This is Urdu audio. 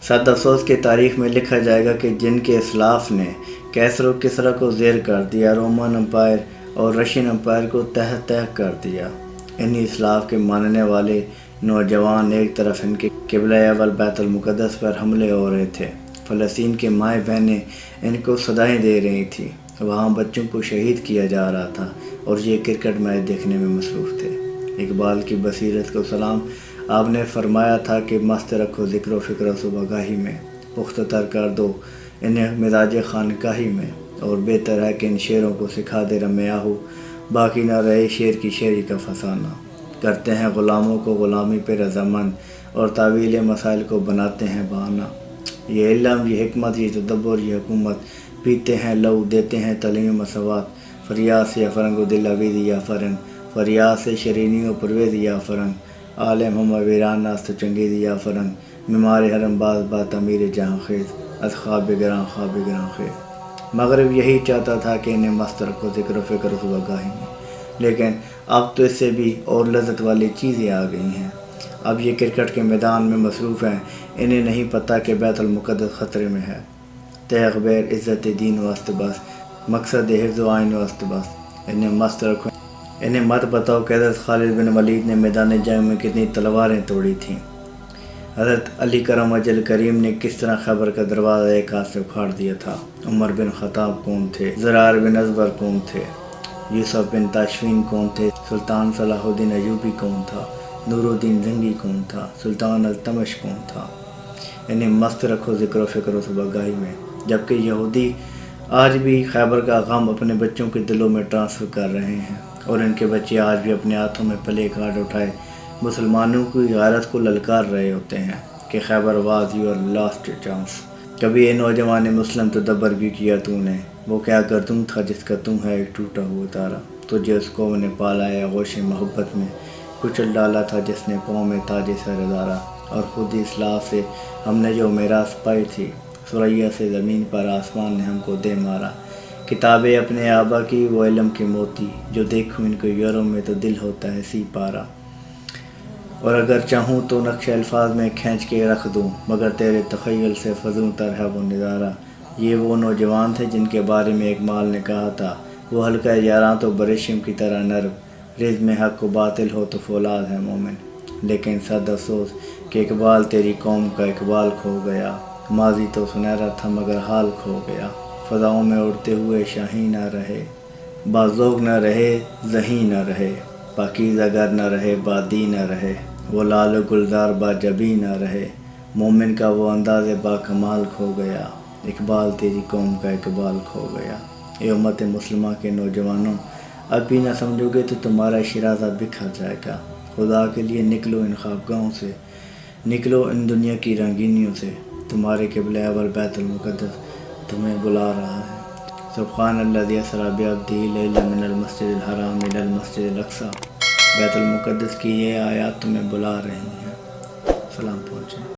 صد افسوس کی تاریخ میں لکھا جائے گا کہ جن کے اسلاف نے کیسر و کسریٰ کو زیر کر دیا، رومن امپائر اور رشین امپائر کو تحت کر دیا، انہی اسلاف کے ماننے والے نوجوان ایک طرف ان کے قبلہ اول بیت المقدس پر حملے ہو رہے تھے، فلسطین کے مائیں بہنیں ان کو صدائیں دے رہی تھیں، وہاں بچوں کو شہید کیا جا رہا تھا اور یہ کرکٹ میچ دیکھنے میں مصروف تھے۔ اقبال کی بصیرت کو سلام، آپ نے فرمایا تھا کہ مست رکھو ذکر و فکر و صبح گاہی میں، پختہ تر کر دو انہیں مزاج خانقاہی میں، اور بہتر ہے کہ ان شعروں کو سکھا دے رم آہو، باقی نہ رہے شعر کی شعری کا فسانہ۔ کرتے ہیں غلاموں کو غلامی پہ رضامند اور تعویل مسائل کو بناتے ہیں بہانہ۔ یہ علم، یہ حکمت، یہ تدبر، یہ حکومت، پیتے ہیں لہو دیتے ہیں تعلیم مساوات، فریاد سے یا فرنگ و دل عویز یا فرنگ، فریاد سے شرینی و پرویز یا فرنگ، عالم ہم ویران ناست چنگیز یا فرنگ، معمار حرم باز با تعمیر جہاں خیز، از خواب گراں خیز۔ مغرب یہی چاہتا تھا کہ انہیں مست رکھو ذکر و فکر و صبح گاہی میں، لیکن اب تو اس سے بھی اور لذت والی چیزیں آ گئی ہیں۔ اب یہ کرکٹ کے میدان میں مصروف ہیں، انہیں نہیں پتہ کہ بیت المقدس خطرے میں ہے۔ تحق بیر عزت دین و است بس، مقصد حفظ و آئین و است بس، انہیں مست رکھو۔ انہیں مت بتاؤ کہ حضرت خالد بن ولید نے میدان جنگ میں کتنی تلواریں توڑی تھیں، حضرت علی کرم وجہ کریم نے کس طرح خیبر کا دروازہ ایک ہاتھ سے اکھاڑ دیا تھا، عمر بن خطاب کون تھے، زرار بن ازور کون تھے، یوسف بن تاشفین کون تھے، سلطان صلاح الدین ایوبی کون تھا، نور الدین زنگی کون تھا، سلطان التمش کون تھا۔ انہیں مست رکھو ذکر و فکر و صبح گاہی میں، جبکہ یہودی آج بھی خیبر کا غم اپنے بچوں کے دلوں میں ٹرانسفر کر رہے ہیں، اور ان کے بچے آج بھی اپنے ہاتھوں میں پلے کارڈ اٹھائے مسلمانوں کی غیرت کو للکار رہے ہوتے ہیں کہ خیبر واز یور لاسٹ چانس۔ کبھی یہ نوجوان مسلم تدبر بھی کیا تو نے، وہ کیا گردوں تھا جس کا تم ہے ایک ٹوٹا ہوا تارا، تجھے اس قوم نے پالا ہے آغوش محبت میں، کچل ڈالا تھا جس نے پاؤں میں تاج سر دارا، اور خود اسلاف سے ہم نے جو میراث پائی تھی، ثریا سے زمین پر آسمان نے ہم کو دے مارا، کتابیں اپنے آبا کی وہ علم کے موتی، جو دیکھوں ان کو یوروں میں تو دل ہوتا ہے سی پارا، اور اگر چاہوں تو نقش الفاظ میں کھینچ کے رکھ دوں، مگر تیرے تخیل سے فزوں تر ہے وہ نظارہ۔ یہ وہ نوجوان تھے جن کے بارے میں اقبال نے کہا تھا، وہ حلقہ یاراں تو بریشم کی طرح نرم، رزم حق و باطل ہو تو فولاد ہے مومن۔ لیکن صد افسوس کہ اقبال تیری قوم کا اقبال کھو گیا، ماضی تو سنہرا تھا مگر حال کھو گیا، فضاؤں میں اڑتے ہوئے شاہین نہ رہے، بازوگ نہ رہے ذہین نہ رہے، پاکیزہ گر نہ رہے بادی نہ رہے، وہ لال و گلزار با جبیں نہ رہے، مومن کا وہ انداز با کمال کھو گیا، اقبال تیری قوم کا اقبال کھو گیا۔ اے امت مسلمہ کے نوجوانوں، اب بھی نہ سمجھو گے تو تمہارا شیرازہ بکھر جائے گا۔ خدا کے لیے نکلو ان خوابگاہوں سے، نکلو ان دنیا کی رنگینیوں سے، تمہارے قبلہ اول بیت المقدس تمہیں بلا رہا ہے۔ سبحان الذی اسریٰ بعبدہ لیلا من المسجد الحرام الی المسجد الاقصیٰ، بیت المقدس کی یہ آیات تمہیں بلا رہی ہیں۔ سلام پہنچے۔